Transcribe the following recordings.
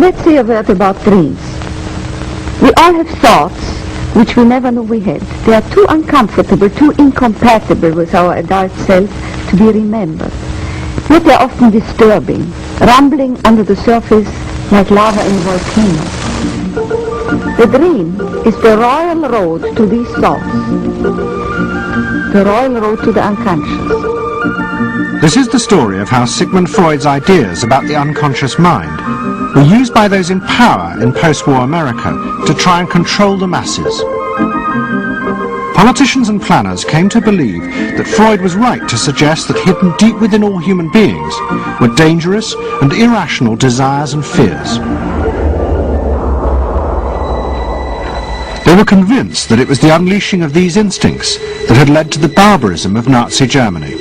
let's say a word about dreams. We all have thoughts which we never knew we had. They are too uncomfortable, too incompatible with our adult self to be remembered. Yet they are often disturbing, rumbling under the surface like lava in a volcano. The dream is the royal road to these thoughts, the royal road to the unconscious. This is the story of how Sigmund Freud's ideas about the unconscious mind were used by those in power in post-war America to try and control the masses. Politicians and planners came to believe that Freud was right to suggest that hidden deep within all human beings were dangerous and irrational desires and fears. They were convinced that it was the unleashing of these instincts that had led to the barbarism of Nazi Germany.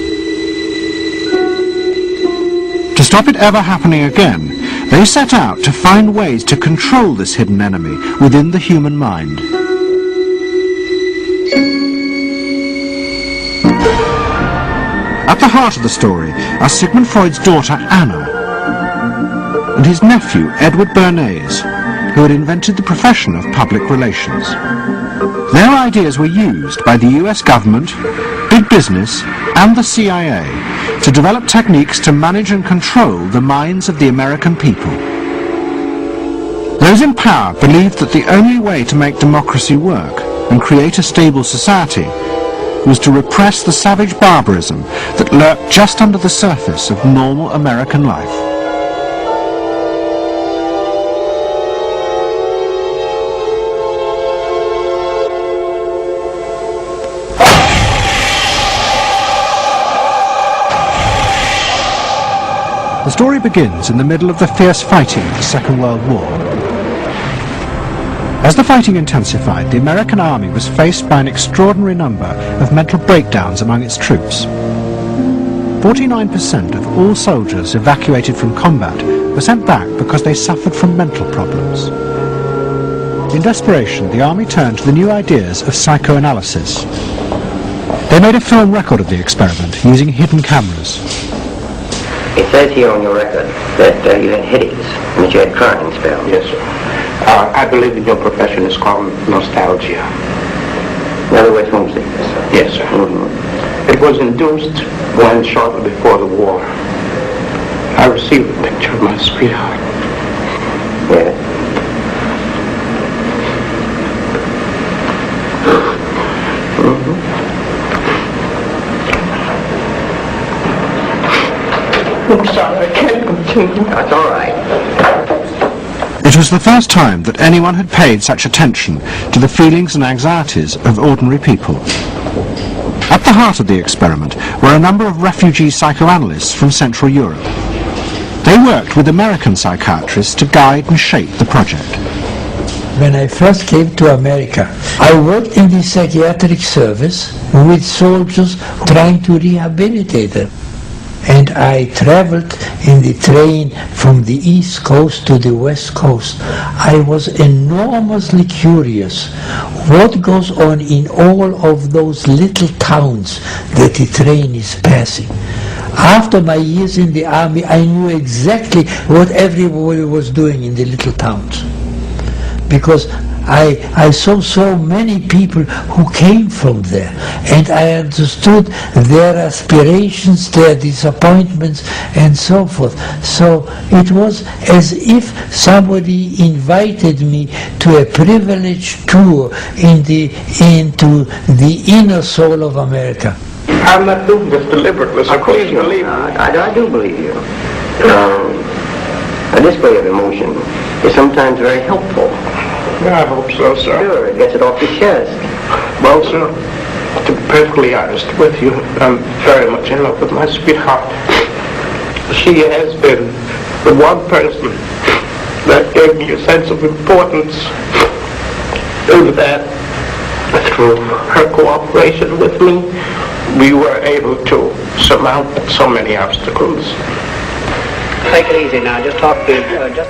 To stop it ever happening again, they set out to find ways to control this hidden enemy within the human mind. At the heart of the story are Sigmund Freud's daughter Anna and his nephew Edward Bernays, who had invented the profession of public relations. Their ideas were used by the US government, big business and the CIA to develop techniques to manage and control the minds of the American people. Those in power believed that the only way to make democracy work and create a stable society was to repress the savage barbarism that lurked just under the surface of normal American life. The story begins in the middle of the fierce fighting of the Second World War. As the fighting intensified, the American army was faced by an extraordinary number of mental breakdowns among its troops. 49% of all soldiers evacuated from combat were sent back because they suffered from mental problems. In desperation, the army turned to the new ideas of psychoanalysis. They made a film record of the experiment using hidden cameras. It says here on your record that you had headaches and that you had crying spells. Yes, sir. I believe in your profession is called nostalgia. In other words, homesickness. Yes, sir. Mm-hmm. It was induced when shortly before the war I received a picture of my sweetheart. Yes. Mm-hmm. I'm sorry, I can't continue. That's all right. It was the first time that anyone had paid such attention to the feelings and anxieties of ordinary people. At the heart of the experiment were a number of refugee psychoanalysts from Central Europe. They worked with American psychiatrists to guide and shape the project. When I first came to America, I worked in the psychiatric service with soldiers trying to rehabilitate them. And I traveled in the train from the East Coast to the West Coast. I was enormously curious what goes on in all of those little towns that the train is passing. After my years in the army, I knew exactly what everybody was doing in the little towns, because I saw so many people who came from there, and I understood their aspirations, their disappointments, and so forth. So it was as if somebody invited me to a privileged tour into the inner soul of America. I'm not doing this deliberately, so please believe me. I do believe you. A display of emotion is sometimes very helpful. I hope so, sir. Sure, it gets it off the chest. Well, sir, to be perfectly honest with you, I'm very much in love with my sweetheart. She has been the one person that gave me a sense of importance, and that through her cooperation with me, we were able to surmount so many obstacles. Take it easy now, just talk to...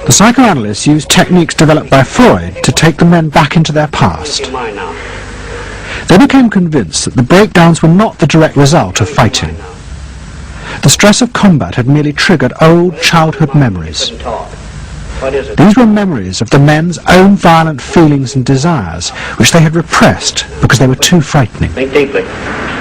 The psychoanalysts used techniques developed by Freud to take the men back into their past. They became convinced that the breakdowns were not the direct result of fighting. The stress of combat had merely triggered old childhood memories. What is it? These were memories of the men's own violent feelings and desires, which they had repressed because they were too frightening. Think deeply.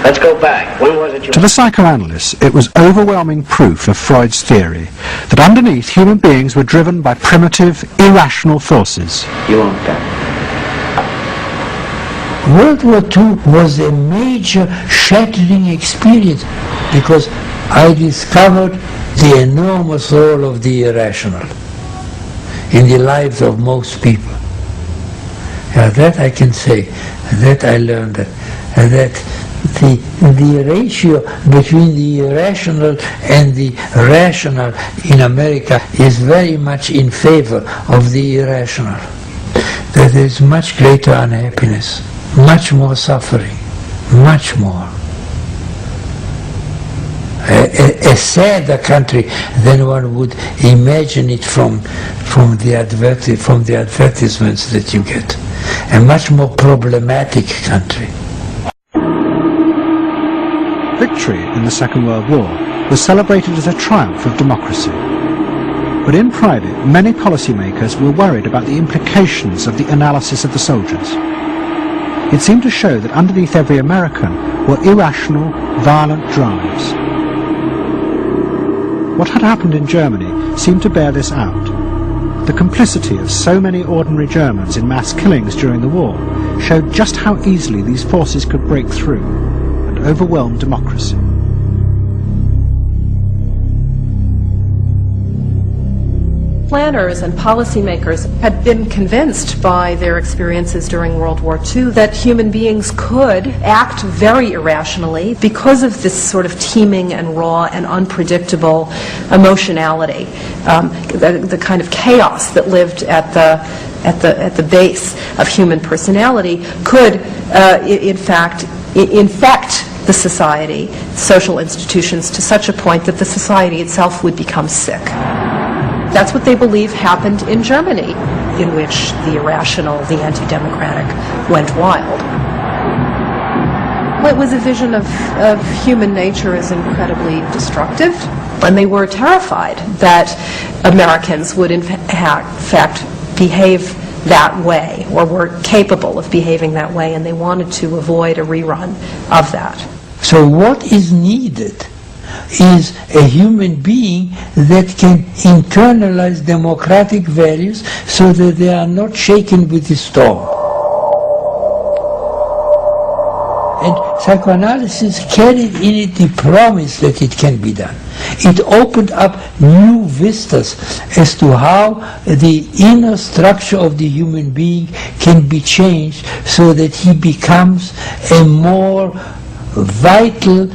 Let's go back. When was it you... To the psychoanalysts, it was overwhelming proof of Freud's theory that underneath human beings were driven by primitive, irrational forces. You won't that. World War II was a major shattering experience because I discovered the enormous role of the irrational in the lives of most people. That I can say, that I learned, that the ratio between the irrational and the rational in America is very much in favor of the irrational. That there is much greater unhappiness, much more suffering, much more. A sadder country than one would imagine it from the advertisements that you get. A much more problematic country. Victory in the Second World War was celebrated as a triumph of democracy. But in private, many policymakers were worried about the implications of the analysis of the soldiers. It seemed to show that underneath every American were irrational, violent drives. What had happened in Germany seemed to bear this out. The complicity of so many ordinary Germans in mass killings during the war showed just how easily these forces could break through and overwhelm democracy. Planners and policymakers had been convinced by their experiences during World War II that human beings could act very irrationally because of this sort of teeming and raw and unpredictable emotionality, the kind of chaos that lived at the base of human personality could, in fact, infect the society, social institutions, to such a point that the society itself would become sick. That's what they believe happened in Germany, in which the irrational, the anti-democratic went wild. Well, it was a vision of human nature as incredibly destructive, and they were terrified that Americans would in fact behave that way, or were capable of behaving that way, and they wanted to avoid a rerun of that. So what is needed is a human being that can internalize democratic values so that they are not shaken with the storm. And psychoanalysis carried in it the promise that it can be done. It opened up new vistas as to how the inner structure of the human being can be changed so that he becomes a more vital,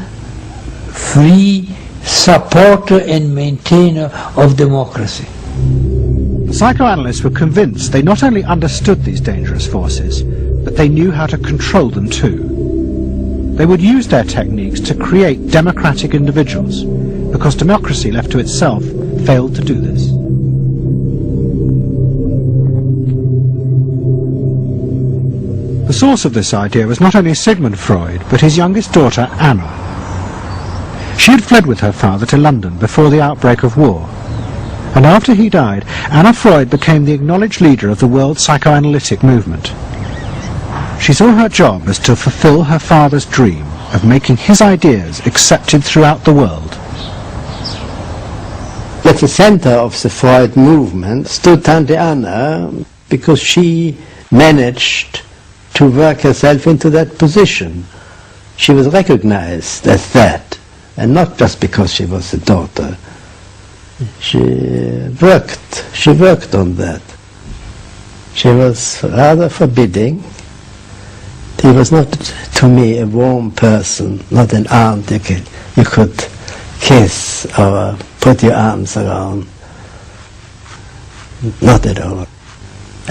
free supporter and maintainer of democracy. The psychoanalysts were convinced they not only understood these dangerous forces, but they knew how to control them too. They would use their techniques to create democratic individuals, because democracy left to itself failed to do this. The source of this idea was not only Sigmund Freud, but his youngest daughter, Anna. She had fled with her father to London before the outbreak of war, and after he died, Anna Freud became the acknowledged leader of the world psychoanalytic movement. She saw her job as to fulfill her father's dream of making his ideas accepted throughout the world. At the center of the Freud movement stood Tante Anna, because she managed to work herself into that position. She was recognized as that, and not just because she was a daughter. She worked on that. She was rather forbidding. He was not, to me, a warm person, not an aunt you could kiss or put your arms around. Not at all.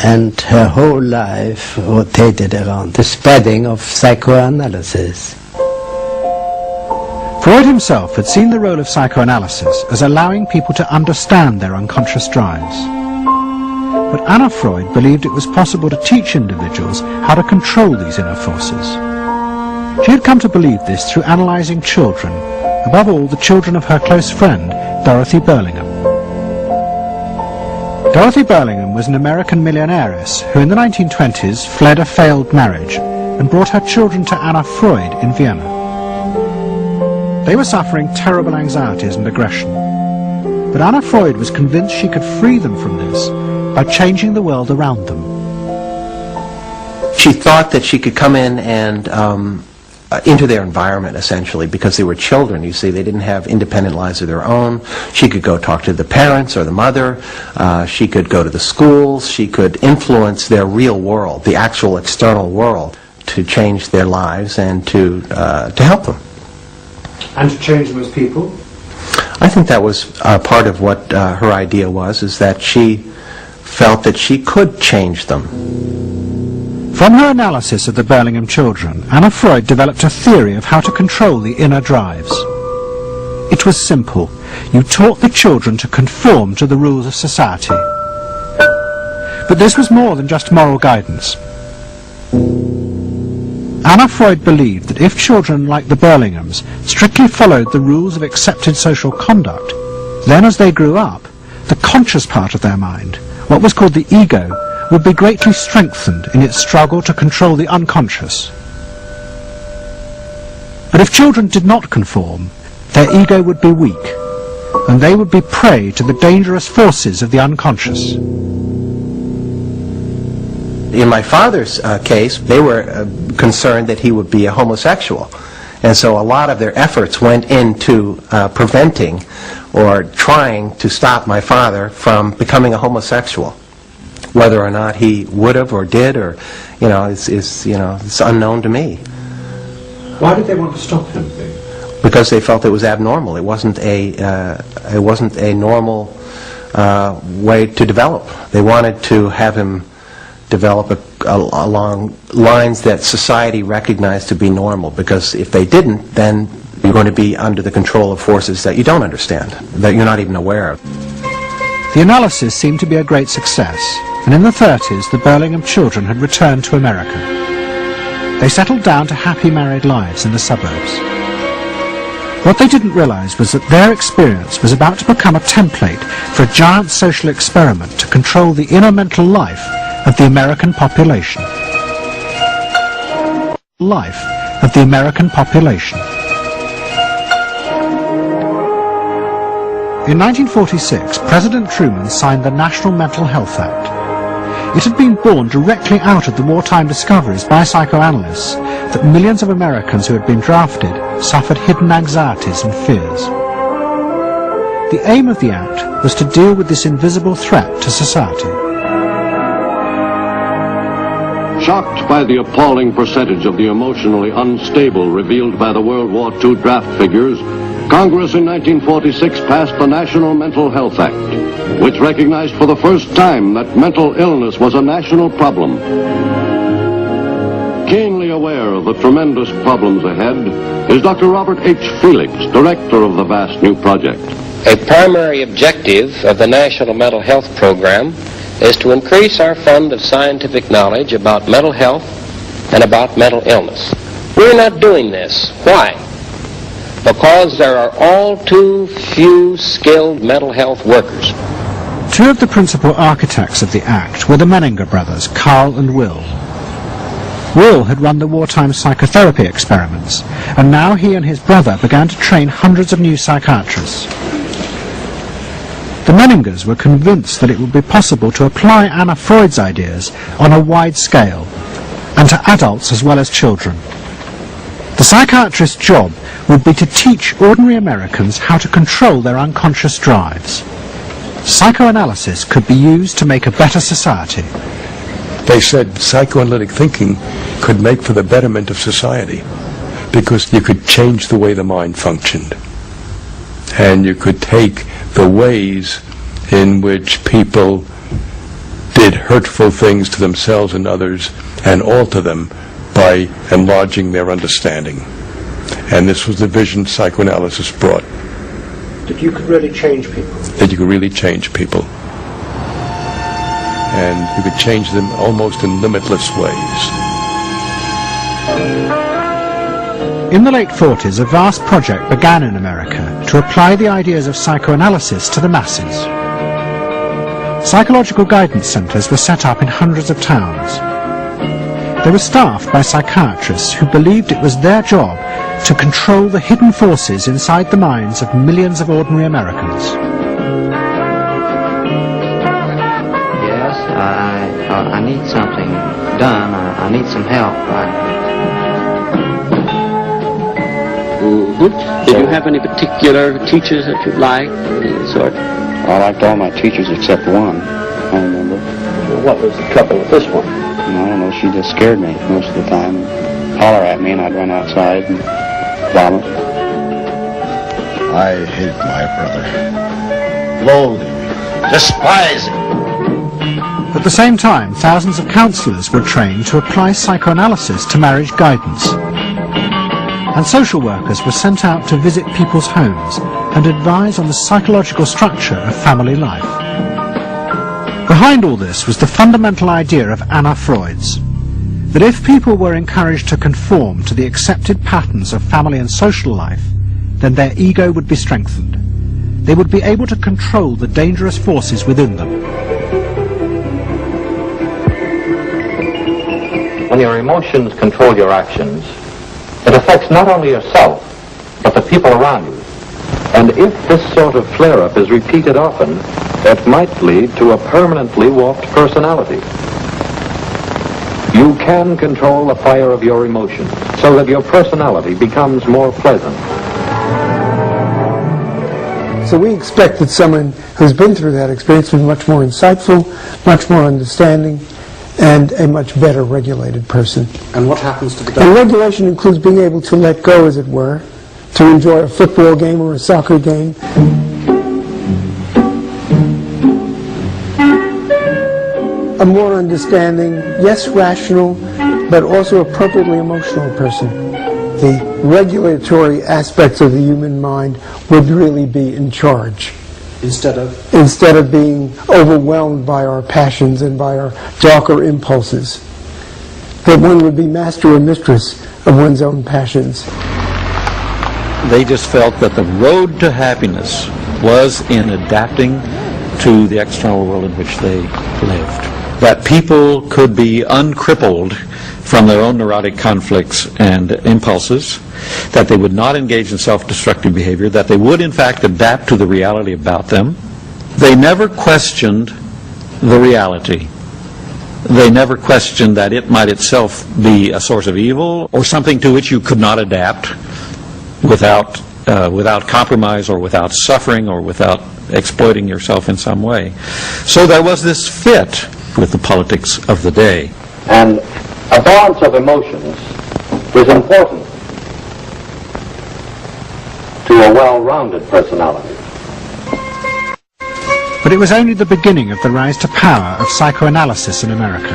And her whole life rotated around the spreading of psychoanalysis. Freud himself had seen the role of psychoanalysis as allowing people to understand their unconscious drives. But Anna Freud believed it was possible to teach individuals how to control these inner forces. She had come to believe this through analysing children, above all the children of her close friend, Dorothy Burlingham. Dorothy Burlingham was an American millionairess who in the 1920s fled a failed marriage and brought her children to Anna Freud in Vienna. They were suffering terrible anxieties and aggression, but Anna Freud was convinced she could free them from this by changing the world around them. She thought that she could come in and into their environment, essentially, because they were children, you see. They didn't have independent lives of their own. She could go talk to the parents or the mother. She could go to the schools. She could influence their real world, the actual external world, to change their lives and to help them. And to change them as people? I think that was part of what her idea was, is that she felt that she could change them. From her analysis of the Burlingham children, Anna Freud developed a theory of how to control the inner drives. It was simple. You taught the children to conform to the rules of society. But this was more than just moral guidance. Anna Freud believed that if children like the Burlinghams strictly followed the rules of accepted social conduct, then as they grew up, the conscious part of their mind, what was called the ego, would be greatly strengthened in its struggle to control the unconscious. But if children did not conform, their ego would be weak, and they would be prey to the dangerous forces of the unconscious. In my father's case, they were concerned that he would be a homosexual. And so a lot of their efforts went into preventing or trying to stop my father from becoming a homosexual. Whether or not he would have or did, or, it's unknown to me. Why did they want to stop him? Because they felt it was abnormal. It wasn't a normal way to develop. They wanted to have him develop along lines that society recognized to be normal, because if they didn't, then you're going to be under the control of forces that you don't understand, that you're not even aware of. The analysis seemed to be a great success, and in the 30s the Burlingham children had returned to America. They settled down to happy married lives in the suburbs. What they didn't realize was that their experience was about to become a template for a giant social experiment to control the inner mental life of the American population. Life of the American population. In 1946, President Truman signed the National Mental Health Act. It had been born directly out of the wartime discoveries by psychoanalysts that millions of Americans who had been drafted suffered hidden anxieties and fears. The aim of the act was to deal with this invisible threat to society. Shocked by the appalling percentage of the emotionally unstable revealed by the World War II draft figures, Congress in 1946 passed the National Mental Health Act, which recognized for the first time that mental illness was a national problem. Keenly aware of the tremendous problems ahead is Dr. Robert H. Felix, director of the vast new project. A primary objective of the National Mental Health Program is to increase our fund of scientific knowledge about mental health and about mental illness. We're not doing this. Why? Because there are all too few skilled mental health workers. Two of the principal architects of the Act were the Menninger brothers, Carl and Will. Will had run the wartime psychotherapy experiments, and now he and his brother began to train hundreds of new psychiatrists. The Menningers were convinced that it would be possible to apply Anna Freud's ideas on a wide scale, and to adults as well as children. The psychiatrist's job would be to teach ordinary Americans how to control their unconscious drives. Psychoanalysis could be used to make a better society. They said psychoanalytic thinking could make for the betterment of society, because you could change the way the mind functioned. And you could take the ways in which people did hurtful things to themselves and others and alter them by enlarging their understanding. And this was the vision psychoanalysis brought. That you could really change people. That you could really change people. And you could change them almost in limitless ways. In the late 40s, a vast project began in America to apply the ideas of psychoanalysis to the masses. Psychological guidance centres were set up in hundreds of towns. They were staffed by psychiatrists who believed it was their job to control the hidden forces inside the minds of millions of ordinary Americans. Yes, I need something done. I need some help. Did you have any particular teachers that you liked? Any sort? I liked all my teachers except one, I remember. What was the trouble with this one? I don't know, she just scared me most of the time. Holler at me and I'd run outside and vomit. I hate my brother. Loathe him. Despise him. At the same time, thousands of counsellors were trained to apply psychoanalysis to marriage guidance. And social workers were sent out to visit people's homes and advise on the psychological structure of family life. Behind all this was the fundamental idea of Anna Freud's, that if people were encouraged to conform to the accepted patterns of family and social life, then their ego would be strengthened. They would be able to control the dangerous forces within them. When your emotions control your actions, it affects not only yourself, but the people around you. And if this sort of flare-up is repeated often, it might lead to a permanently warped personality. You can control the fire of your emotions so that your personality becomes more pleasant. So we expect that someone who's been through that experience will be much more insightful, much more understanding, and a much better regulated person. And what happens to the And regulation includes being able to let go, as it were, to enjoy a football game or a soccer game. A more understanding, yes, rational, but also appropriately emotional person. The regulatory aspects of the human mind would really be in charge. Instead of being overwhelmed by our passions and by our darker impulses. That one would be master or mistress of one's own passions. They just felt that the road to happiness was in adapting to the external world in which they lived. That people could be uncrippled from their own neurotic conflicts and impulses, that they would not engage in self-destructive behavior, that they would in fact adapt to the reality about them. They never questioned the reality. They never questioned that it might itself be a source of evil or something to which you could not adapt without compromise or without suffering or without exploiting yourself in some way. So there was this fit with the politics of the day. And a balance of emotions is important to a well-rounded personality. But it was only the beginning of the rise to power of psychoanalysis in America.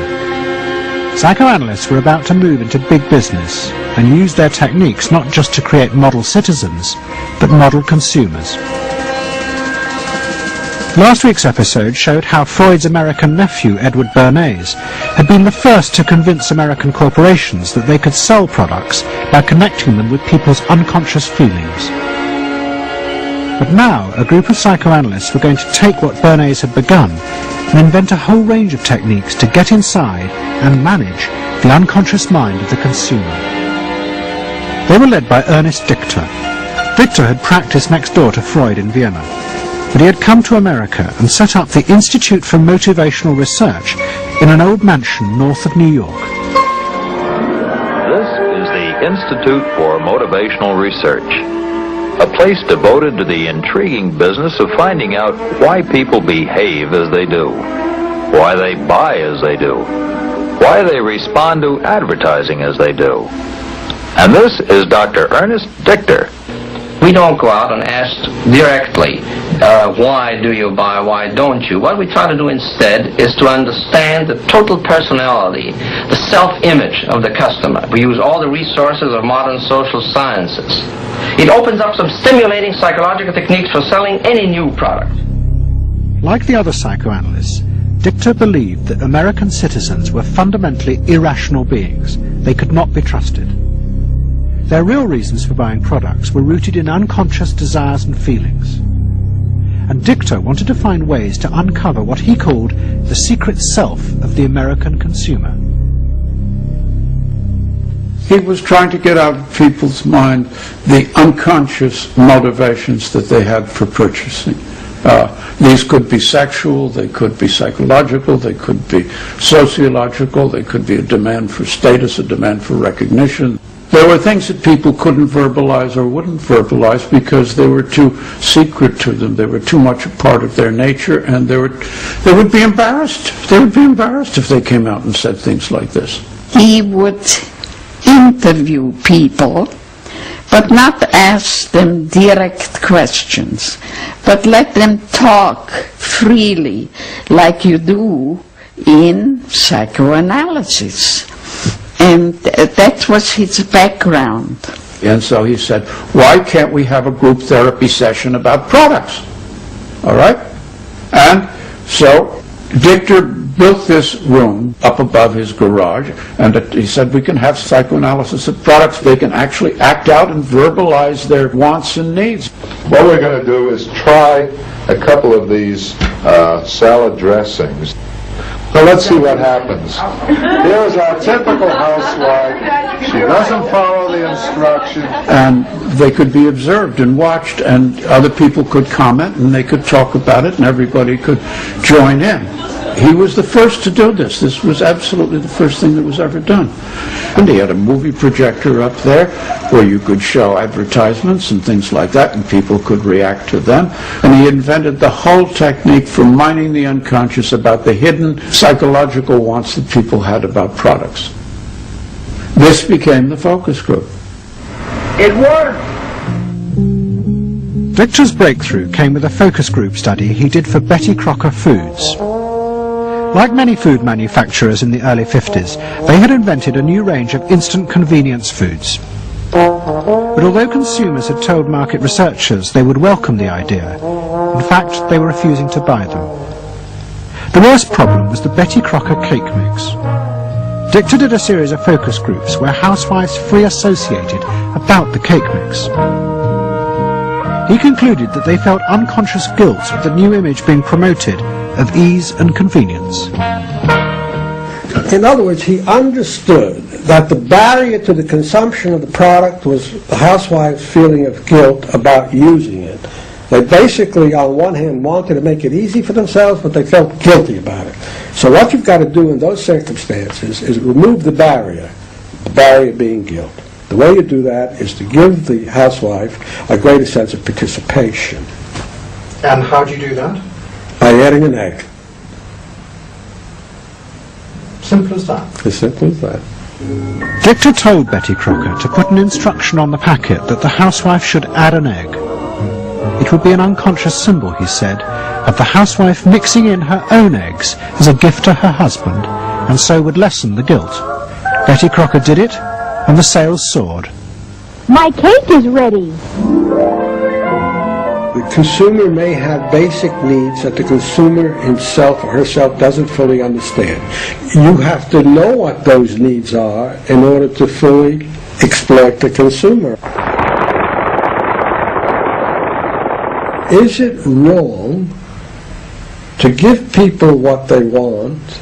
Psychoanalysts were about to move into big business and use their techniques not just to create model citizens, but model consumers. Last week's episode showed how Freud's American nephew, Edward Bernays, had been the first to convince American corporations that they could sell products by connecting them with people's unconscious feelings. But now, a group of psychoanalysts were going to take what Bernays had begun and invent a whole range of techniques to get inside and manage the unconscious mind of the consumer. They were led by Ernest Dichter. Dichter had practiced next door to Freud in Vienna, but he had come to America and set up the Institute for Motivational Research in an old mansion north of New York. This is the Institute for Motivational Research, a place devoted to the intriguing business of finding out why people behave as they do, why they buy as they do, why they respond to advertising as they do. And this is Dr. Ernest Dichter. We don't go out and ask directly, why do you buy, why don't you? What we try to do instead is to understand the total personality, the self-image of the customer. We use all the resources of modern social sciences. It opens up some stimulating psychological techniques for selling any new product. Like the other psychoanalysts, Dichter believed that American citizens were fundamentally irrational beings. They could not be trusted. Their real reasons for buying products were rooted in unconscious desires and feelings. and Dichter wanted to find ways to uncover what he called the secret self of the American consumer. He was trying to get out of people's mind the unconscious motivations that they had for purchasing. These could be sexual, they could be psychological, they could be sociological, they could be a demand for status, a demand for recognition. There were things that people couldn't verbalize or wouldn't verbalize because they were too secret to them. They were too much a part of their nature, and they would be embarrassed. They would be embarrassed if they came out and said things like this. He would interview people, but not ask them direct questions, but let them talk freely like you do in psychoanalysis. And that was his background. And so he said, why can't we have a group therapy session about products? All right? And so Dichter built this room up above his garage, and he said we can have psychoanalysis of products. They can actually act out and verbalize their wants and needs. What we're going to do is try a couple of these salad dressings. So let's see what happens. Here's our typical housewife. She doesn't follow the instructions. And they could be observed and watched, and other people could comment, and they could talk about it, and everybody could join in. He was the first to do this. This was absolutely the first thing that was ever done. And he had a movie projector up there where you could show advertisements and things like that, and people could react to them. And he invented the whole technique for mining the unconscious about the hidden psychological wants that people had about products. This became the focus group. It worked! Dichter's breakthrough came with a focus group study he did for Betty Crocker Foods. Like many food manufacturers in the early 50s, they had invented a new range of instant convenience foods. But although consumers had told market researchers they would welcome the idea, in fact they were refusing to buy them. The worst problem was the Betty Crocker cake mix. Dichter did a series of focus groups where housewives free associated about the cake mix. He concluded that they felt unconscious guilt at the new image being promoted of ease and convenience. In other words, he understood that the barrier to the consumption of the product was the housewife's feeling of guilt about using it. They basically, on one hand, wanted to make it easy for themselves, but they felt guilty about it. So what you've got to do in those circumstances is remove the barrier being guilt. The way you do that is to give the housewife a greater sense of participation. And how do you do that? By adding an egg. Simple as that. As simple as that. Dichter told Betty Crocker to put an instruction on the packet that the housewife should add an egg. It would be an unconscious symbol, he said, of the housewife mixing in her own eggs as a gift to her husband, and so would lessen the guilt. Betty Crocker did it, and the sales soared. My cake is ready. The consumer may have basic needs that the consumer himself or herself doesn't fully understand. You have to know what those needs are in order to fully exploit the consumer. Is it wrong to give people what they want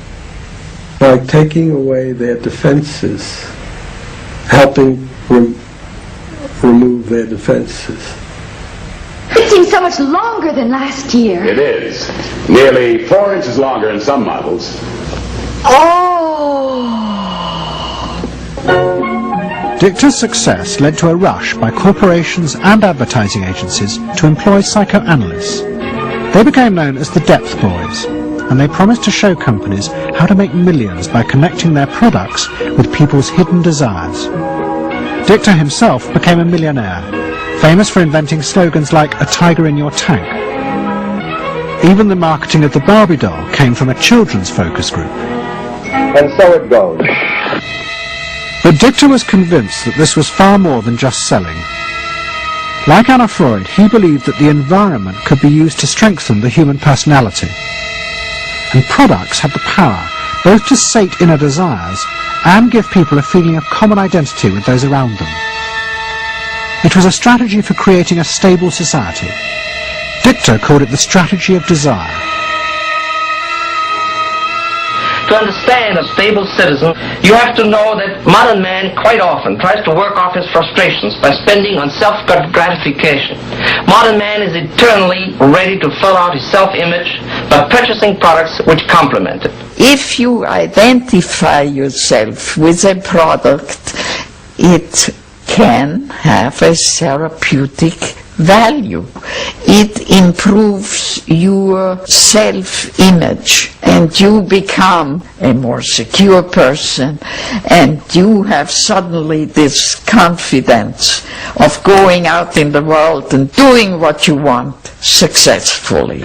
by taking away their defenses, helping remove their defenses? It seems so much longer than last year. It is. Nearly 4 inches longer in some models. Oh! Dichter's success led to a rush by corporations and advertising agencies to employ psychoanalysts. They became known as the Depth Boys, and they promised to show companies how to make millions by connecting their products with people's hidden desires. Dichter himself became a millionaire, famous for inventing slogans like "a tiger in your tank." Even the marketing of the Barbie doll came from a children's focus group. And so it goes. But Dichter was convinced that this was far more than just selling. Like Anna Freud, he believed that the environment could be used to strengthen the human personality. And products had the power both to sate inner desires and give people a feeling of common identity with those around them. It was a strategy for creating a stable society. Dichter Doctor called it the strategy of desire. To understand a stable citizen, you have to know that modern man quite often tries to work off his frustrations by spending on self-gratification. Modern man is eternally ready to fill out his self-image by purchasing products which complement it. If you identify yourself with a product, it can have a therapeutic value. It improves your self-image and you become a more secure person and you have suddenly this confidence of going out in the world and doing what you want successfully.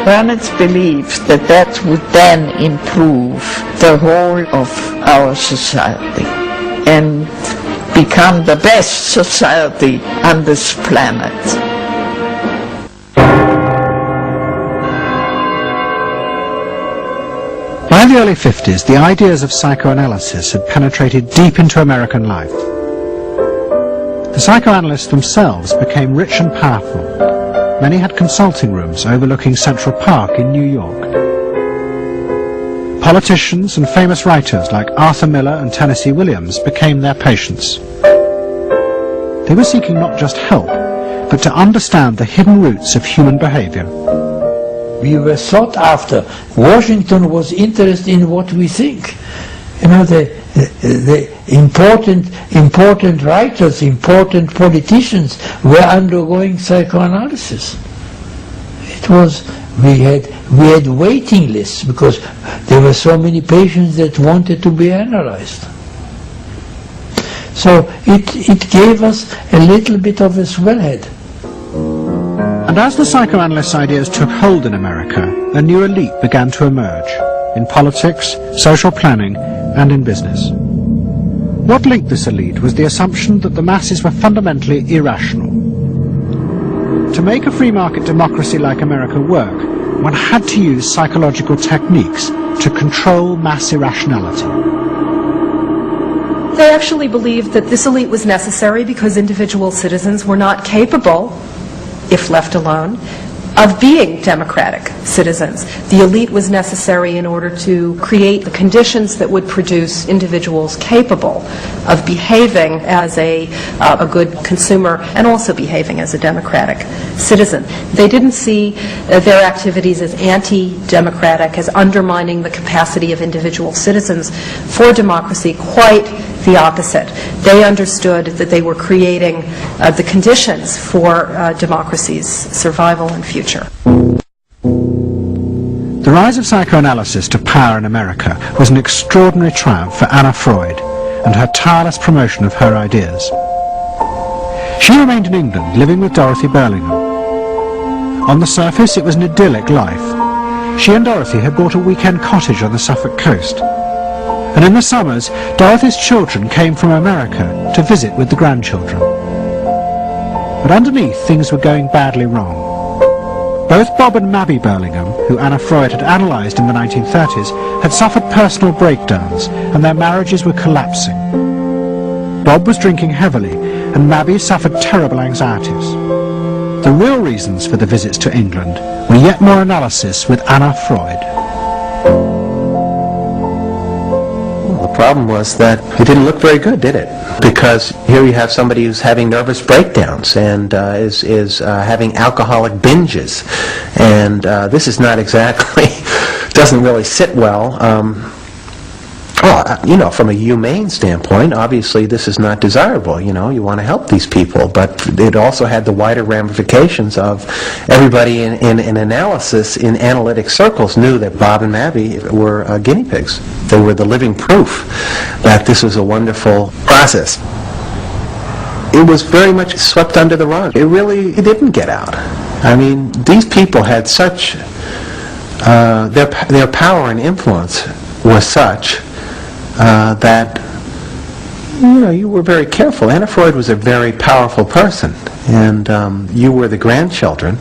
Bernard believed that that would then improve the whole of our society and become the best society on this planet. By the early 50s, the ideas of psychoanalysis had penetrated deep into American life. The psychoanalysts themselves became rich and powerful. Many had consulting rooms overlooking Central Park in New York. Politicians and famous writers like Arthur Miller and Tennessee Williams became their patients. They were seeking not just help, but to understand the hidden roots of human behavior. We were sought after. Washington was interested in what we think. You know, the important writers, important politicians were undergoing psychoanalysis. It was, we had waiting lists because there were so many patients that wanted to be analyzed. So it gave us a little bit of a swellhead. And as the psychoanalysts' ideas took hold in America, a new elite began to emerge in politics, social planning, and in business. What linked this elite was the assumption that the masses were fundamentally irrational. To make a free market democracy like America work, one had to use psychological techniques to control mass irrationality. They actually believed that this elite was necessary because individual citizens were not capable, if left alone, of being democratic citizens. The elite was necessary in order to create the conditions that would produce individuals capable of behaving as a good consumer and also behaving as a democratic citizen. They didn't see their activities as anti-democratic, as undermining the capacity of individual citizens for democracy. Quite the opposite. They understood that they were creating the conditions for democracy's survival and future. The rise of psychoanalysis to power in America was an extraordinary triumph for Anna Freud and her tireless promotion of her ideas. She remained in England, living with Dorothy Burlingham. On the surface, it was an idyllic life. She and Dorothy had bought a weekend cottage on the Suffolk coast. And in the summers, Dorothy's children came from America to visit with the grandchildren. But underneath, things were going badly wrong. Both Bob and Mabby Burlingham, who Anna Freud had analysed in the 1930s, had suffered personal breakdowns, and their marriages were collapsing. Bob was drinking heavily, and Mabby suffered terrible anxieties. The real reasons for the visits to England were yet more analysis with Anna Freud. The problem was that it didn't look very good, did it? Because here you have somebody who's having nervous breakdowns and is having alcoholic binges, and this is not exactly, doesn't really sit well. Well, you know, from a humane standpoint, obviously this is not desirable. You know, you want to help these people, but it also had the wider ramifications of everybody in analysis, in analytic circles, knew that Bob and Mabby were guinea pigs. They were the living proof that this was a wonderful process. It was very much swept under the rug. It didn't get out. I mean, these people had such, their power and influence was such that, you know, you were very careful. Anna Freud was a very powerful person, and you were the grandchildren,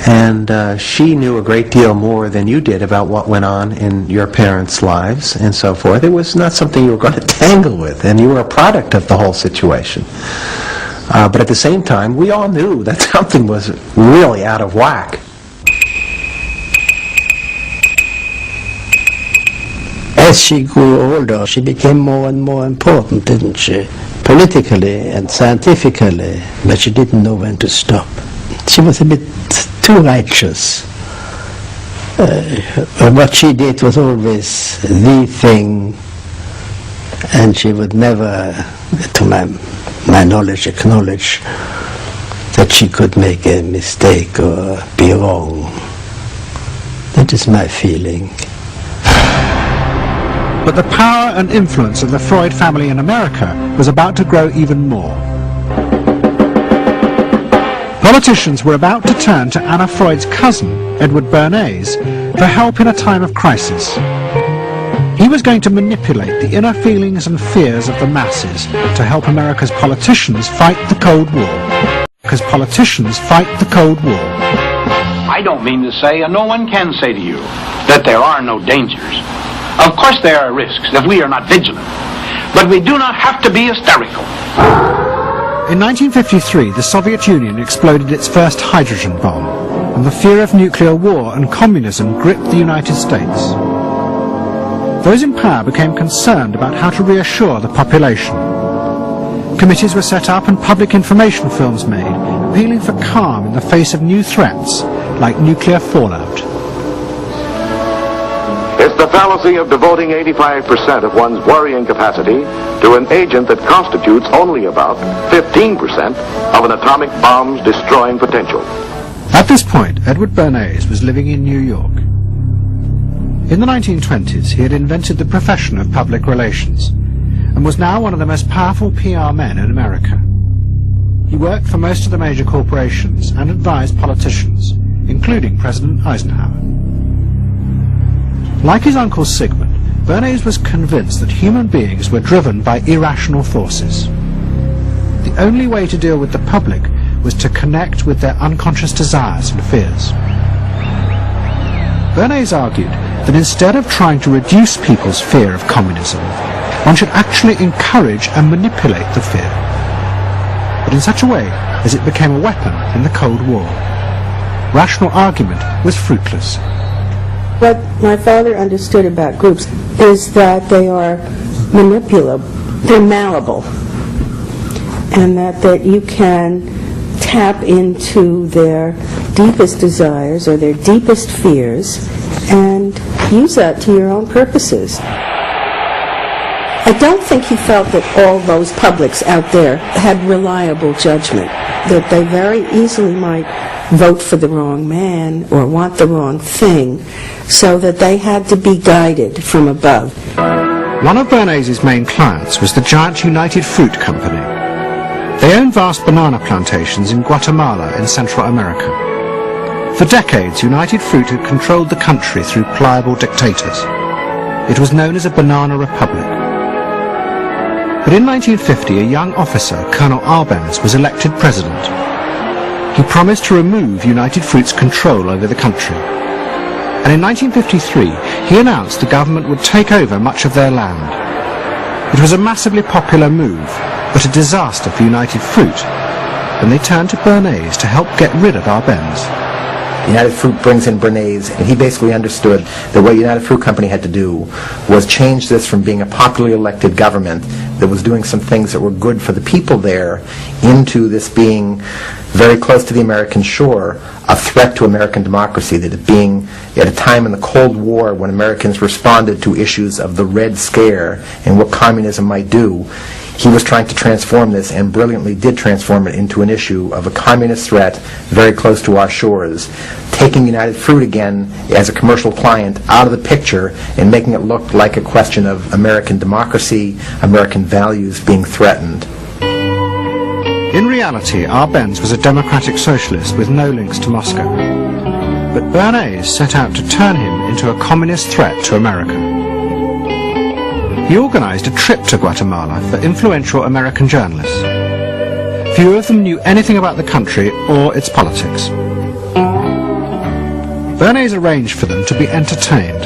and she knew a great deal more than you did about what went on in your parents' lives and so forth. It was not something you were going to tangle with, and you were a product of the whole situation. But at the same time, we all knew that something was really out of whack. As she grew older, she became more and more important, didn't she? Politically and scientifically, but she didn't know when to stop. She was a bit too righteous. What she did was always the thing, and she would never, to my knowledge, acknowledge that she could make a mistake or be wrong. That is my feeling. But the power and influence of the Freud family in America was about to grow even more. Politicians were about to turn to Anna Freud's cousin, Edward Bernays, for help in a time of crisis. He was going to manipulate the inner feelings and fears of the masses to help America's politicians fight the Cold War. Because politicians fight the Cold War. I don't mean to say, and no one can say to you, that there are no dangers. Of course there are risks if we are not vigilant, but we do not have to be hysterical. In 1953, the Soviet Union exploded its first hydrogen bomb, and the fear of nuclear war and communism gripped the United States. Those in power became concerned about how to reassure the population. Committees were set up and public information films made, appealing for calm in the face of new threats, like nuclear fallout. It's the fallacy of devoting 85% of one's worrying capacity to an agent that constitutes only about 15% of an atomic bomb's destroying potential. At this point, Edward Bernays was living in New York. In the 1920s, he had invented the profession of public relations and was now one of the most powerful PR men in America. He worked for most of the major corporations and advised politicians, including President Eisenhower. Like his uncle Sigmund, Bernays was convinced that human beings were driven by irrational forces. The only way to deal with the public was to connect with their unconscious desires and fears. Bernays argued that instead of trying to reduce people's fear of communism, one should actually encourage and manipulate the fear, but in such a way as it became a weapon in the Cold War. Rational argument was fruitless. What my father understood about groups is that they are manipulable, they're malleable, and that you can tap into their deepest desires or their deepest fears and use that to your own purposes. I don't think he felt that all those publics out there had reliable judgment, that they very easily might vote for the wrong man or want the wrong thing, so that they had to be guided from above. One of Bernays' main clients was the giant United Fruit Company. They owned vast banana plantations in Guatemala in Central America. For decades, United Fruit had controlled the country through pliable dictators. It was known as a banana republic. But in 1950, a young officer, Colonel Arbenz, was elected president. He promised to remove United Fruit's control over the country. And in 1953, he announced the government would take over much of their land. It was a massively popular move, but a disaster for United Fruit, and they turned to Bernays to help get rid of Arbenz. United Fruit brings in Bernays, and he basically understood that what United Fruit Company had to do was change this from being a popularly elected government that was doing some things that were good for the people there into this being very close to the American shore, a threat to American democracy, that it being at a time in the Cold War when Americans responded to issues of the Red Scare and what communism might do. He was trying to transform this, and brilliantly did transform it into an issue of a communist threat very close to our shores, taking United Fruit again as a commercial client out of the picture and making it look like a question of American democracy, American values being threatened. In reality, Arbenz was a democratic socialist with no links to Moscow. But Bernays set out to turn him into a communist threat to America. He organized a trip to Guatemala for influential American journalists. Few of them knew anything about the country or its politics. Bernays arranged for them to be entertained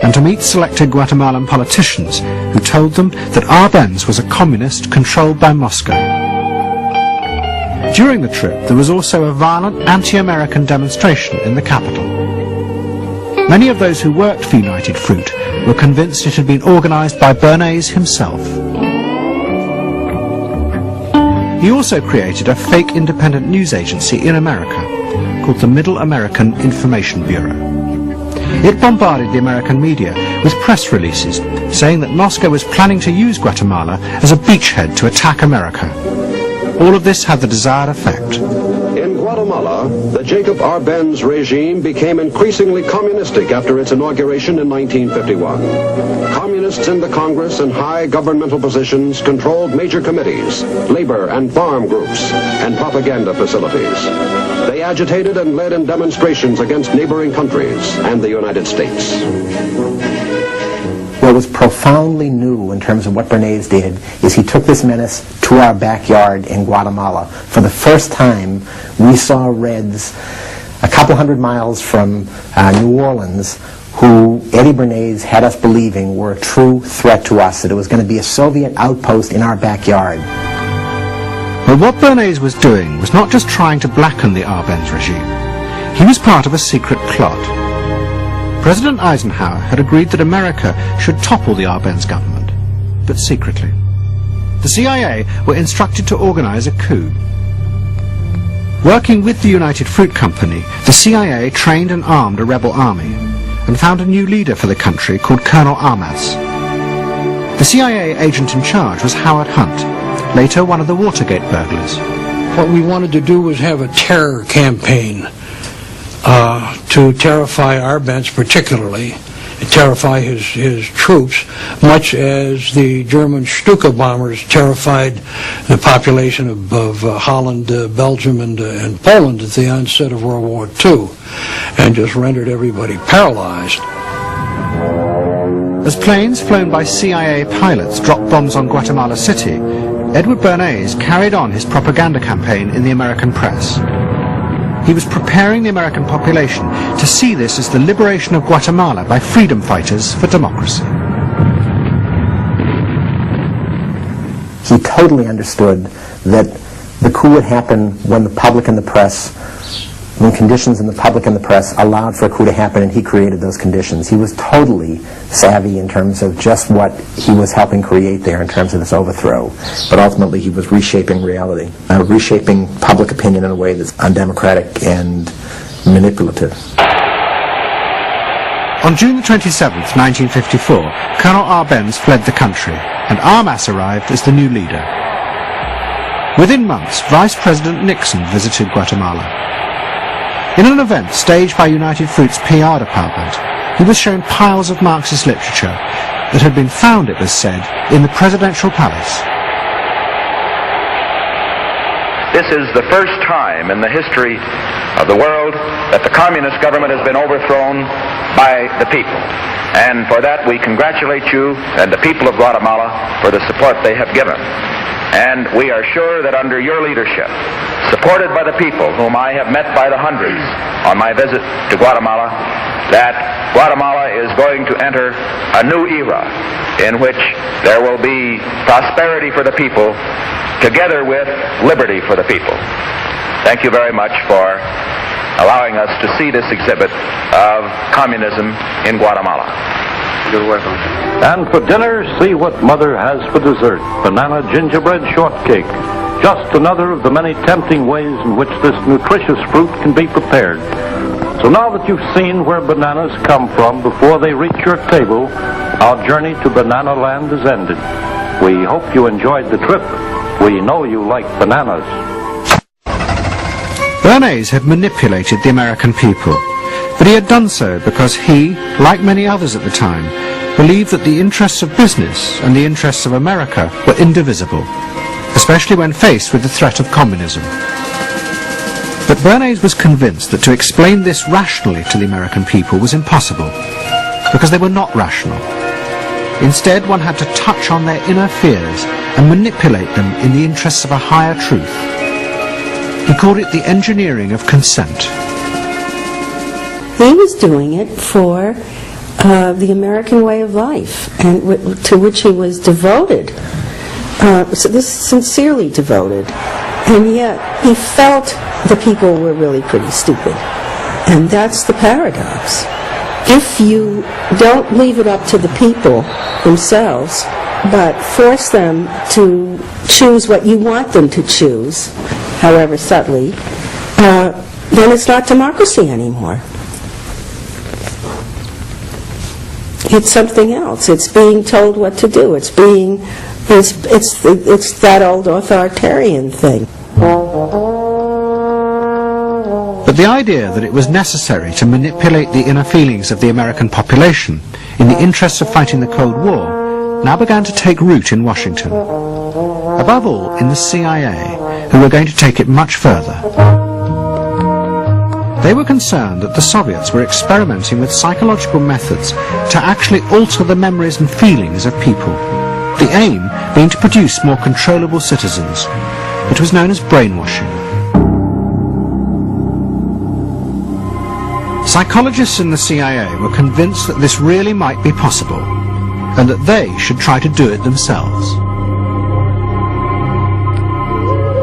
and to meet selected Guatemalan politicians who told them that Arbenz was a communist controlled by Moscow. During the trip, there was also a violent anti-American demonstration in the capital. Many of those who worked for United Fruit were convinced it had been organised by Bernays himself. He also created a fake independent news agency in America called the Middle American Information Bureau. It bombarded the American media with press releases saying that Moscow was planning to use Guatemala as a beachhead to attack America. All of this had the desired effect. In Guatemala, the Jacob Arbenz regime became increasingly communistic after its inauguration in 1951. Communists in the Congress and high governmental positions controlled major committees, labor and farm groups, and propaganda facilities. They agitated and led in demonstrations against neighboring countries and the United States. What was profoundly new in terms of what Bernays did is he took this menace to our backyard in Guatemala. For the first time, we saw Reds a couple hundred miles from New Orleans who Eddie Bernays had us believing were a true threat to us, that it was going to be a Soviet outpost in our backyard. But what Bernays was doing was not just trying to blacken the Arbenz regime. He was part of a secret plot. President Eisenhower had agreed that America should topple the Arbenz government, but secretly. The CIA were instructed to organize a coup. Working with the United Fruit Company, the CIA trained and armed a rebel army and found a new leader for the country called Colonel Armas. The CIA agent in charge was Howard Hunt, later one of the Watergate burglars. What we wanted to do was have a terror campaign to terrify Arbenz particularly, terrify his troops, much as the German Stuka bombers terrified the population of Holland, Belgium, and Poland at the onset of World War II, and just rendered everybody paralyzed. As planes flown by CIA pilots dropped bombs on Guatemala City, Edward Bernays carried on his propaganda campaign in the American press. He was preparing the American population to see this as the liberation of Guatemala by freedom fighters for democracy. He totally understood that the coup would happen when the public and the press, when conditions in the public and the press allowed for a coup to happen, and he created those conditions. He was totally savvy in terms of just what he was helping create there in terms of this overthrow. But ultimately he was reshaping reality, reshaping public opinion in a way that's undemocratic and manipulative. On June the 27th, 1954, Colonel Arbenz fled the country, and Armas arrived as the new leader. Within months, Vice President Nixon visited Guatemala. In an event staged by United Fruit's PR department, he was shown piles of Marxist literature that had been found, it was said, in the presidential palace. This is the first time in the history of the world that the communist government has been overthrown by the people. And for that we congratulate you and the people of Guatemala for the support they have given. And we are sure that under your leadership, supported by the people whom I have met by the hundreds on my visit to Guatemala, that Guatemala is going to enter a new era in which there will be prosperity for the people together with liberty for the people. Thank you very much for allowing us to see this exhibit of communism in Guatemala. You're welcome. And for dinner, see what Mother has for dessert. Banana gingerbread shortcake. Just another of the many tempting ways in which this nutritious fruit can be prepared. So now that you've seen where bananas come from before they reach your table, our journey to Banana Land is ended. We hope you enjoyed the trip. We know you like bananas. Bernays had manipulated the American people, but he had done so because he, like many others at the time, believed that the interests of business and the interests of America were indivisible, especially when faced with the threat of communism. But Bernays was convinced that to explain this rationally to the American people was impossible, because they were not rational. Instead, one had to touch on their inner fears and manipulate them in the interests of a higher truth. He called it the engineering of consent. He was doing it for the American way of life, and to which he was devoted, sincerely devoted. And yet he felt the people were really pretty stupid. And that's the paradox. If you don't leave it up to the people themselves, but force them to choose what you want them to choose, however subtly, then it's not democracy anymore. It's something else. It's being told what to do. It's that old authoritarian thing. But the idea that it was necessary to manipulate the inner feelings of the American population in the interests of fighting the Cold War now began to take root in Washington. Above all, in the CIA, who were going to take it much further. They were concerned that the Soviets were experimenting with psychological methods to actually alter the memories and feelings of people, the aim being to produce more controllable citizens. It was known as brainwashing. Psychologists in the CIA were convinced that this really might be possible, and that they should try to do it themselves.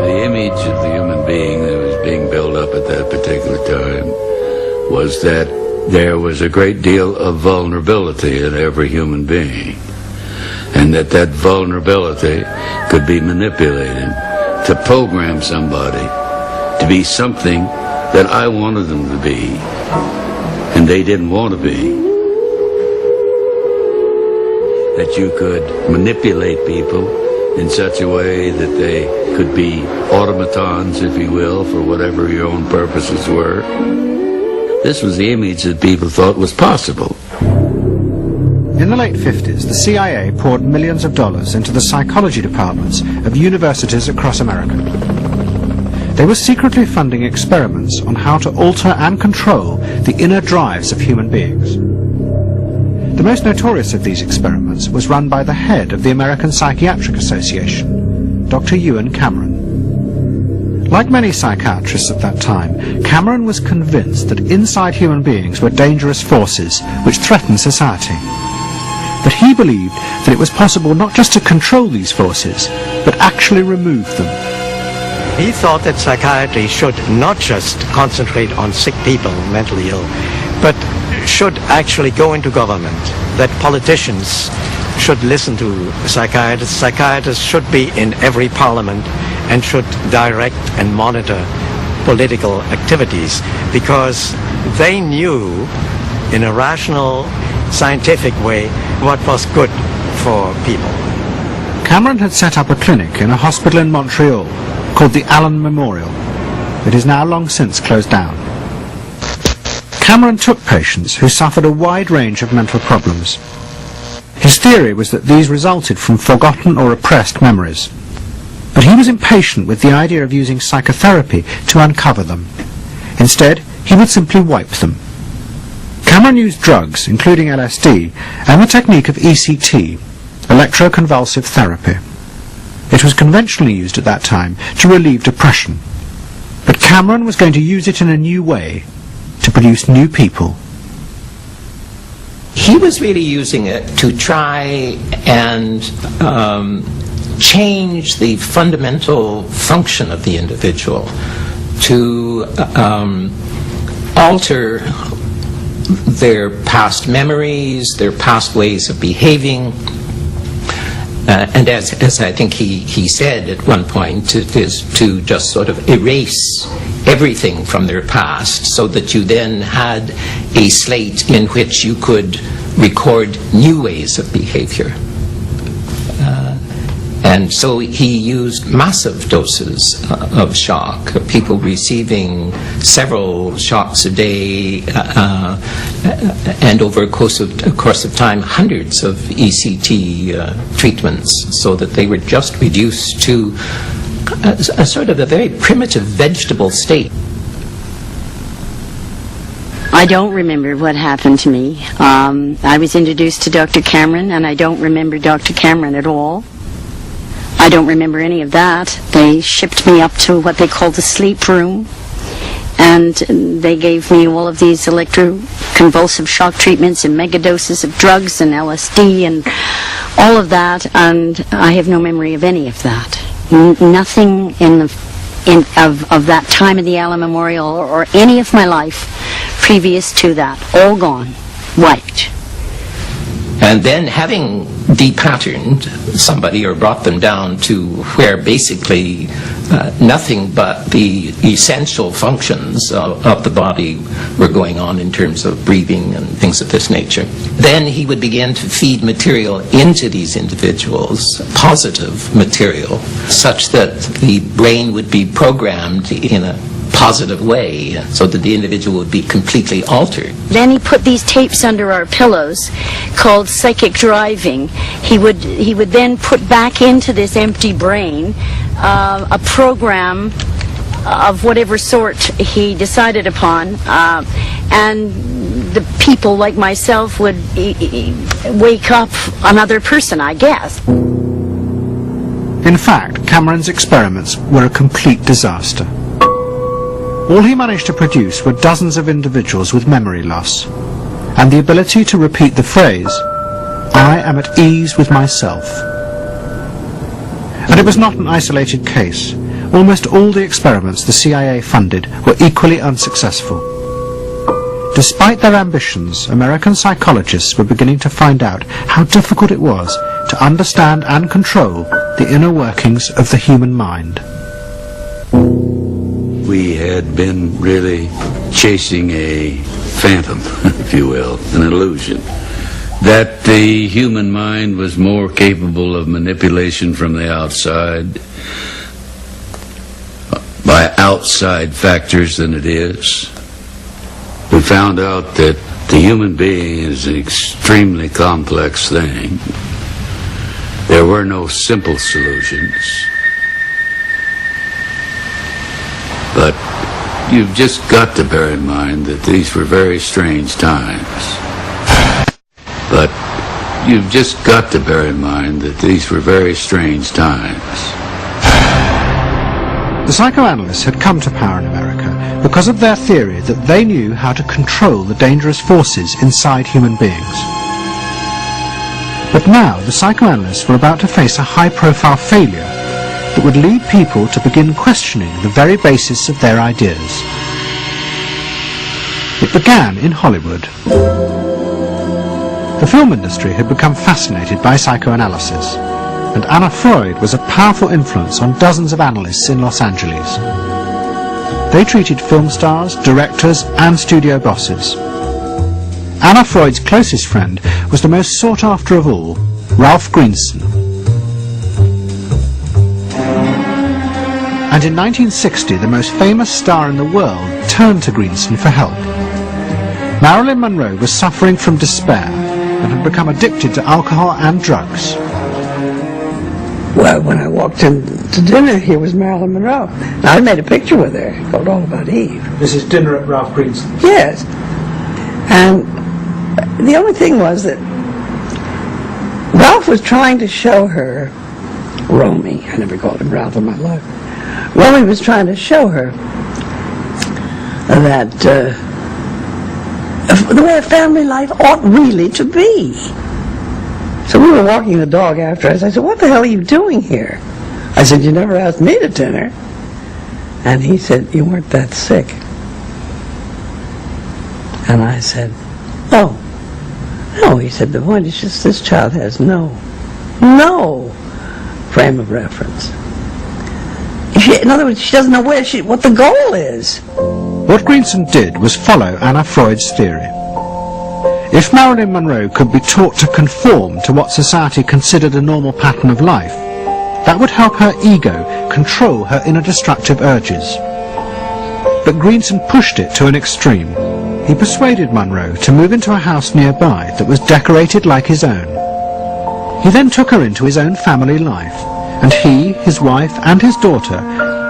The image of the human being that was being built up at that particular time was that there was a great deal of vulnerability in every human being, and that vulnerability could be manipulated to program somebody to be something that I wanted them to be, and they didn't want to be. That you could manipulate people in such a way that they could be automatons, if you will, for whatever your own purposes were. This was the image that people thought was possible. In the late 50s, the CIA poured millions of dollars into the psychology departments of universities across America. They were secretly funding experiments on how to alter and control the inner drives of human beings. The most notorious of these experiments was run by the head of the American Psychiatric Association, Dr. Ewan Cameron. Like many psychiatrists at that time, Cameron was convinced that inside human beings were dangerous forces which threatened society. But he believed that it was possible not just to control these forces, but actually remove them. He thought that psychiatry should not just concentrate on sick people, mentally ill, but should actually go into government, that politicians should listen to psychiatrists. Psychiatrists should be in every parliament and should direct and monitor political activities, because they knew in a rational, scientific way what was good for people. Cameron had set up a clinic in a hospital in Montreal called the Allen Memorial. It is now long since closed down. Cameron took patients who suffered a wide range of mental problems. His theory was that these resulted from forgotten or repressed memories. But he was impatient with the idea of using psychotherapy to uncover them. Instead, he would simply wipe them. Cameron used drugs, including LSD, and the technique of ECT, electroconvulsive therapy. It was conventionally used at that time to relieve depression. But Cameron was going to use it in a new way, to produce new people. He was really using it to try and change the fundamental function of the individual, to alter their past memories, their past ways of behaving. And as I think he said at one point, it is to just sort of erase everything from their past, so that you then had a slate in which you could record new ways of behavior. And so he used massive doses of shock, people receiving several shocks a day, and over a course of time, hundreds of ECT treatments, so that they were just reduced to a sort of a very primitive vegetable state. I don't remember what happened to me. I was introduced to Dr. Cameron, and I don't remember Dr. Cameron at all. I don't remember any of that. They shipped me up to what they called the sleep room, and they gave me all of these electroconvulsive shock treatments and megadoses of drugs and LSD and all of that, and I have no memory of any of that. Nothing in the of that time in the Allen Memorial or any of my life previous to that. All gone. Wiped. And then having depatterned somebody or brought them down to where basically nothing but the essential functions of the body were going on in terms of breathing and things of this nature, then he would begin to feed material into these individuals, positive material, such that the brain would be programmed in a positive way, so that the individual would be completely altered. Then he put these tapes under our pillows called psychic driving. He would then put back into this empty brain a program of whatever sort he decided upon, and the people like myself would wake up another person, I guess. In fact, Cameron's experiments were a complete disaster. All he managed to produce were dozens of individuals with memory loss, and the ability to repeat the phrase, "I am at ease with myself." And it was not an isolated case. Almost all the experiments the CIA funded were equally unsuccessful. Despite their ambitions, American psychologists were beginning to find out how difficult it was to understand and control the inner workings of the human mind. We had been really chasing a phantom, if you will, an illusion, that the human mind was more capable of manipulation from the outside by outside factors than it is. We found out that the human being is an extremely complex thing. There were no simple solutions. But you've just got to bear in mind that these were very strange times. But you've just got to bear in mind that these were very strange times. The psychoanalysts had come to power in America because of their theory that they knew how to control the dangerous forces inside human beings. But now the psychoanalysts were about to face a high-profile failure that would lead people to begin questioning the very basis of their ideas. It began in Hollywood. The film industry had become fascinated by psychoanalysis, and Anna Freud was a powerful influence on dozens of analysts in Los Angeles. They treated film stars, directors, and studio bosses. Anna Freud's closest friend was the most sought after of all, Ralph Greenson. And in 1960, the most famous star in the world turned to Greenson for help. Marilyn Monroe was suffering from despair and had become addicted to alcohol and drugs. Well, when I walked in to dinner, here was Marilyn Monroe. Now, I made a picture with her called All About Eve. This is dinner at Ralph Greenson's. Yes. And the only thing was that Ralph was trying to show her, Romy, I never called him Ralph in my life, Romy was trying to show her that the way a family life ought really to be. So we were walking the dog after us. I said, "What the hell are you doing here?" I said, "You never asked me to dinner." And he said, "You weren't that sick." And I said, "Oh, no." He said, "The point is just this child has no frame of reference. In other words, she doesn't know what the goal is." What Greenson did was follow Anna Freud's theory. If Marilyn Monroe could be taught to conform to what society considered a normal pattern of life, that would help her ego control her inner destructive urges. But Greenson pushed it to an extreme. He persuaded Monroe to move into a house nearby that was decorated like his own. He then took her into his own family life, and he, his wife, and his daughter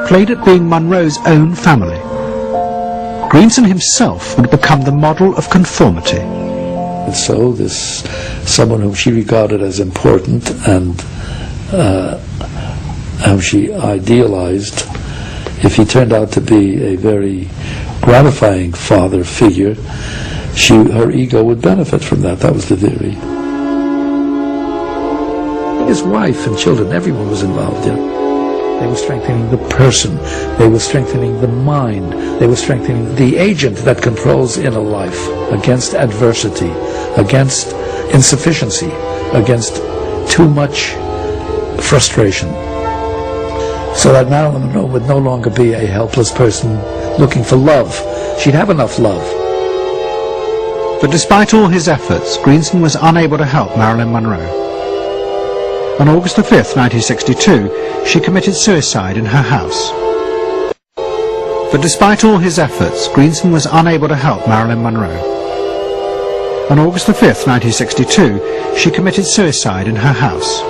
played at being Monroe's own family. Greenson himself would become the model of conformity. And so this, someone whom she regarded as important and whom she idealized, if he turned out to be a very gratifying father figure, her ego would benefit from that. That was the theory. His wife and children, everyone was involved in it. They were strengthening the person. They were strengthening the mind. They were strengthening the agent that controls inner life against adversity, against insufficiency, against too much frustration. So that Marilyn Monroe would no longer be a helpless person looking for love. She'd have enough love. But despite all his efforts, Greenson was unable to help Marilyn Monroe. On August the 5th, 1962, she committed suicide in her house. But despite all his efforts, Greenson was unable to help Marilyn Monroe. On August the 5th, 1962, she committed suicide in her house.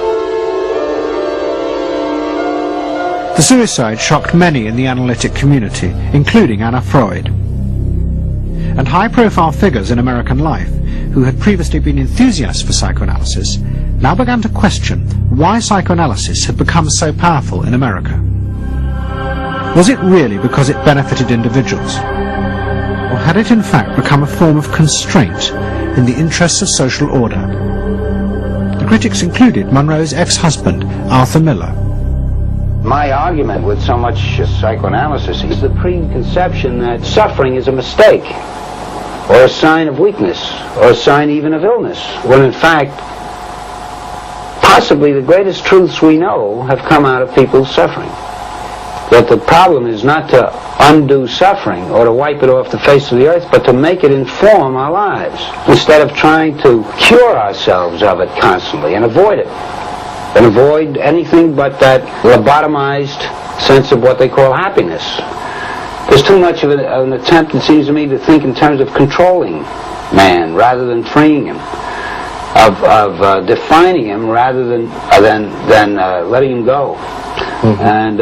The suicide shocked many in the analytic community, including Anna Freud. And high-profile figures in American life, who had previously been enthusiasts for psychoanalysis, now began to question why psychoanalysis had become so powerful in America. Was it really because it benefited individuals? Or had it in fact become a form of constraint in the interests of social order? The critics included Monroe's ex-husband, Arthur Miller. My argument with so much psychoanalysis is the preconception that suffering is a mistake, or a sign of weakness, or a sign even of illness, when in fact, possibly the greatest truths we know have come out of people's suffering. That the problem is not to undo suffering or to wipe it off the face of the earth, but to make it inform our lives, instead of trying to cure ourselves of it constantly and avoid it. And avoid anything but that lobotomized sense of what they call happiness. There's too much of an attempt, it seems to me, to think in terms of controlling man rather than freeing him, of defining him rather than letting him go. Mm-hmm. And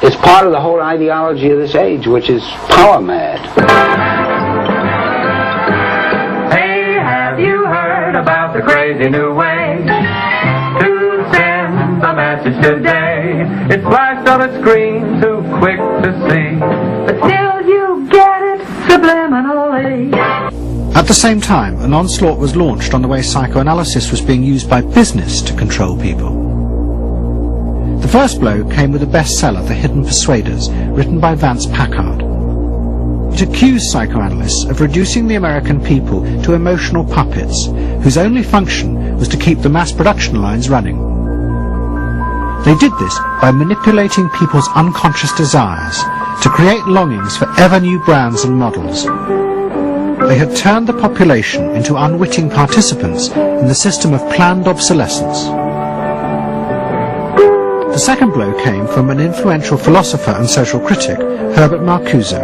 it's part of the whole ideology of this age, which is power mad. Hey, have you heard about the crazy new way to send a message today? It's flashed on a screen, too quick to see, but still you get it subliminally. At the same time, an onslaught was launched on the way psychoanalysis was being used by business to control people. The first blow came with a bestseller, The Hidden Persuaders, written by Vance Packard. It accused psychoanalysts of reducing the American people to emotional puppets, whose only function was to keep the mass production lines running. They did this by manipulating people's unconscious desires to create longings for ever new brands and models. They had turned the population into unwitting participants in the system of planned obsolescence. The second blow came from an influential philosopher and social critic, Herbert Marcuse.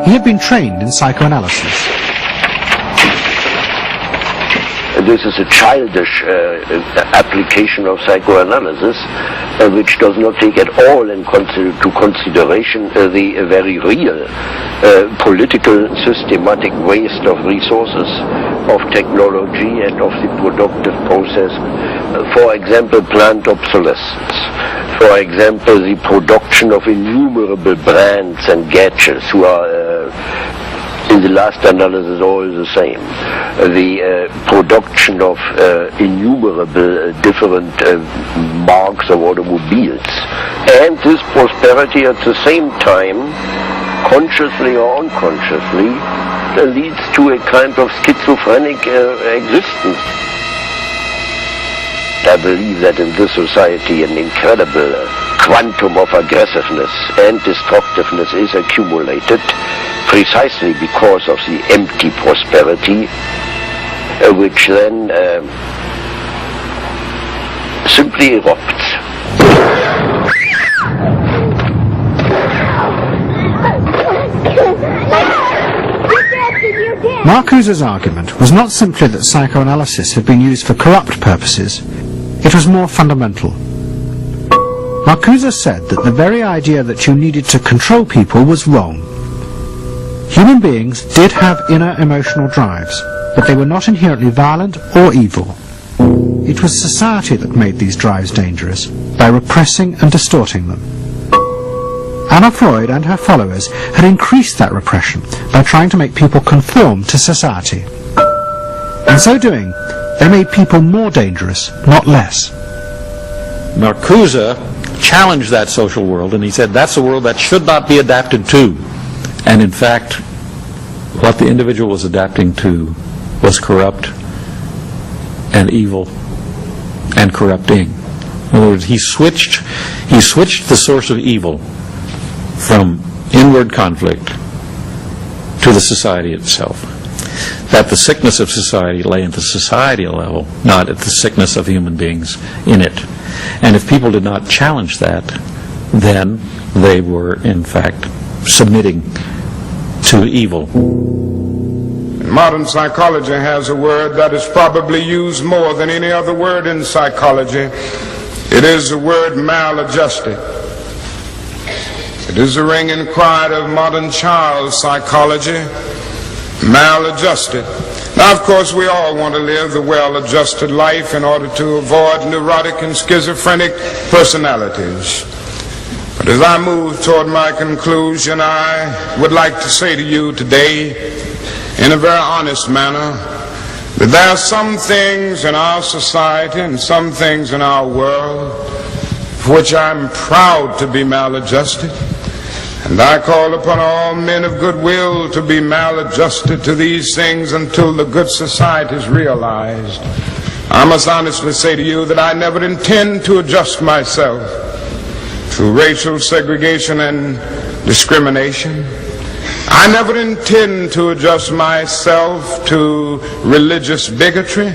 He had been trained in psychoanalysis. This is a childish application of psychoanalysis, which does not take at all into consideration the very real political systematic waste of resources, of technology and of the productive process. For example, planned obsolescence. For example, the production of innumerable brands and gadgets who are in the last analysis all the same. The production of innumerable different marks of automobiles. And this prosperity at the same time, consciously or unconsciously, leads to a kind of schizophrenic existence. I believe that in this society an incredible quantum of aggressiveness and destructiveness is accumulated precisely because of the empty prosperity, which then simply erupts. Marcuse's argument was not simply that psychoanalysis had been used for corrupt purposes, it was more fundamental. Marcuse said that the very idea that you needed to control people was wrong. Human beings did have inner emotional drives, but they were not inherently violent or evil. It was society that made these drives dangerous, by repressing and distorting them. Anna Freud and her followers had increased that repression by trying to make people conform to society. In so doing, they made people more dangerous, not less. Marcuse challenged that social world, and he said that's a world that should not be adapted to. And in fact, what the individual was adapting to was corrupt and evil and corrupting. In other words, he switched the source of evil from inward conflict to the society itself. That the sickness of society lay at the societal level, not at the sickness of human beings in it. And if people did not challenge that, then they were in fact submitting to evil. Modern psychology has a word that is probably used more than any other word in psychology. It is the word maladjusted. It is the ringing cry of modern child psychology, maladjusted. Now, of course, we all want to live the well-adjusted life in order to avoid neurotic and schizophrenic personalities. But as I move toward my conclusion, I would like to say to you today, in a very honest manner, that there are some things in our society and some things in our world for which I'm proud to be maladjusted. And I call upon all men of goodwill to be maladjusted to these things until the good society is realized. I must honestly say to you that I never intend to adjust myself to racial segregation and discrimination. I never intend to adjust myself to religious bigotry.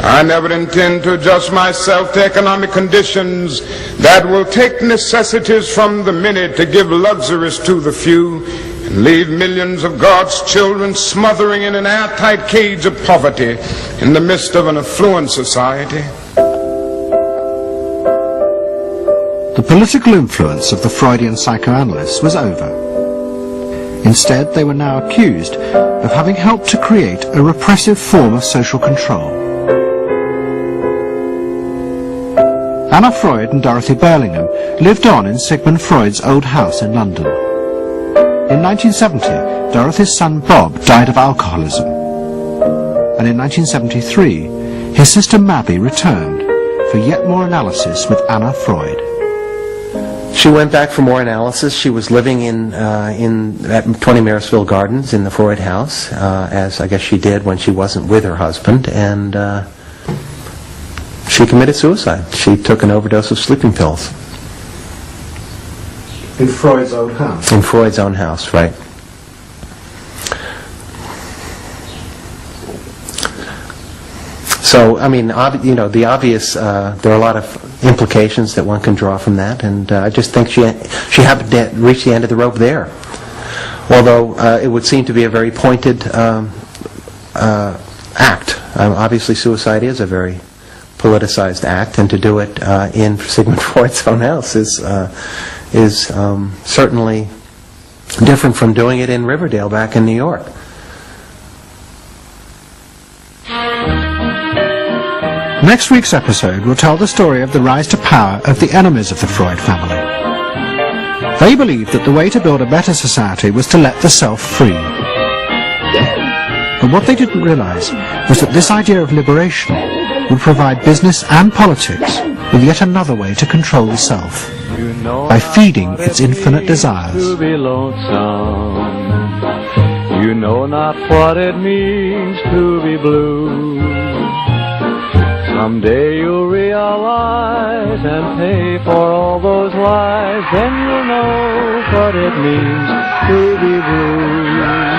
I never intend to adjust myself to economic conditions that will take necessities from the many to give luxuries to the few and leave millions of God's children smothering in an airtight cage of poverty in the midst of an affluent society. The political influence of the Freudian psychoanalysts was over. Instead, they were now accused of having helped to create a repressive form of social control. Anna Freud and Dorothy Burlingham lived on in Sigmund Freud's old house in London. In 1970, Dorothy's son Bob died of alcoholism. And in 1973, his sister Mabby returned for yet more analysis with Anna Freud. She went back for more analysis. She was living at 20 Marisville Gardens in the Freud house, as I guess she did when she wasn't with her husband, and she committed suicide. She took an overdose of sleeping pills. In Freud's own house? In Freud's own house, right. So, I mean, the obvious, there are a lot of implications that one can draw from that, and I just think she happened to reach the end of the rope there. Although it would seem to be a very pointed act. Obviously, suicide is a very politicized act, and to do it in Sigmund Freud's own house is certainly different from doing it in Riverdale back in New York. Next week's episode will tell the story of the rise to power of the enemies of the Freud family. They believed that the way to build a better society was to let the self free. But what they didn't realize was that this idea of liberation would provide business and politics with yet another way to control the self, by feeding its infinite desires. To be lonesome, you know not what it means to be blue. Someday you'll realize and pay for all those lies, then you'll know what it means to be blue.